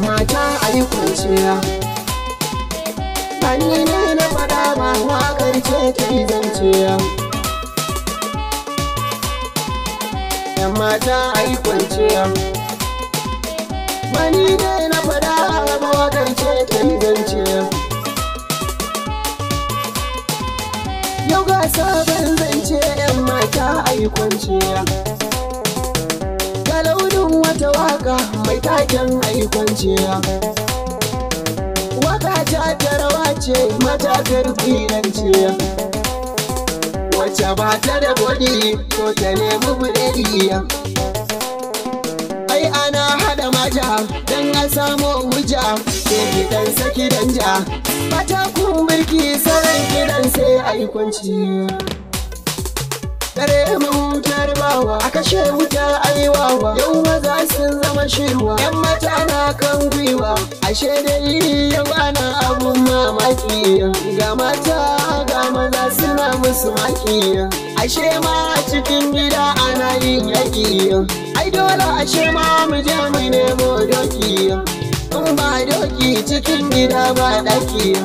mata a yi kwanciya bani ne na faɗa ba waƙar ce ta yi zanciya. Yan mata a yi kwanciya bani ne na faɗa ba waƙar ce ta yi zanciya. Yau ga sabon zance yan mata a yi kwanciya. Ga launin wata waka mai taken a yi kwanciya. Waka ta rawa ce matakar financiya. Wacce ba ta da bodi ko ta nemi burediya. Ai ana hada mata don a samu hujja. Ke gidan saki danja mata kun birki saran gidan sai a yi kwanciya. Dare mahutar bawa a kashe wuta aiwawa. Yau maza sun zama shirwa yan mata na kan gwiwa. Ashe dai yau ana abun mamaki. Ga mata ga maza suna musu maki. Ashe ma cikin gida ana yin yaki. Ai dole ashe ma mu je mu nemo doki. In ba doki cikin gida ba daki.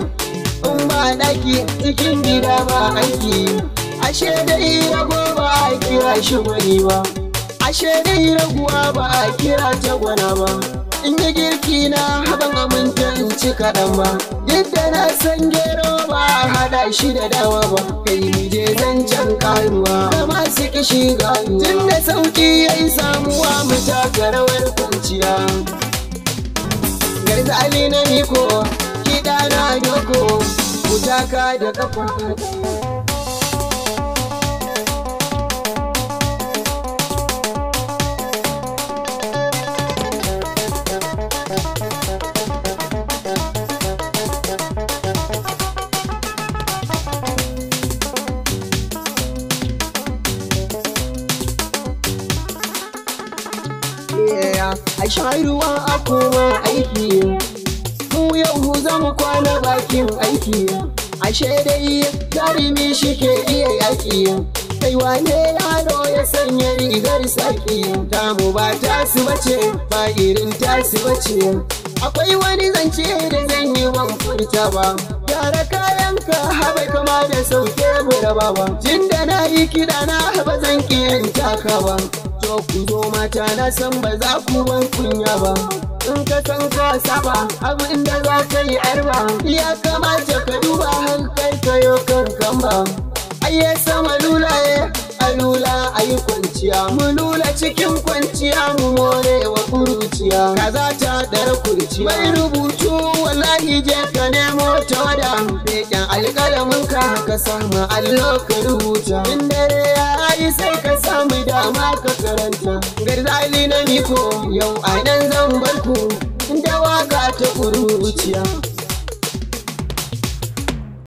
In ba daki cikin gida ba aiki. Ashe dai rago ba a kira shi gwani ba. Ashe dai raguwa ba a kira ta gwana ba. In yi girki na haban aminta in ci kaɗan ba. Yadda na san gero ba a haɗa shi da dawa ba. Kai mu je zancen karuwa da masu kishi gayu. Tun da sauƙi ya yi samuwa mu taka rawar kwanciya. Garzali na miko kiɗa na doko ku taka da kafa. A sha ruwa a koma aiki. Mu yau za mu kwana bakin aiki. Ashe dai jarumi shi ke iya yaƙi. Kai wane yaro ya sanya rigar saki. Tamu ba tasu bace ba irin tasu bace. Akwai wani zance da zan yi ban furta ba. Gyara kayanka haɓa kama da sauke mu raba ba. Tun da na yi kiɗa na haɓa zan ƙirin taka ba. To ku zo mata na san ba za ku ban kunya ba. In ka san ka saba abin da za ka yi arba. Ya kamata ka duba hankali ka yo kankan ba. Ayye sama lulaye a lula a yi kwanciya. Mu lula cikin kwanciya mu more wa kuruciya. Kaza ta dara kurciya. Mai rubutu wallahi je ka nemo tawada. Feken alƙalamin ka samu allo ka rubuta. In dare ya yi sai ka samu dama ka karanta. Garzali na miko yau a nan zan barku da waka ta kuruciya.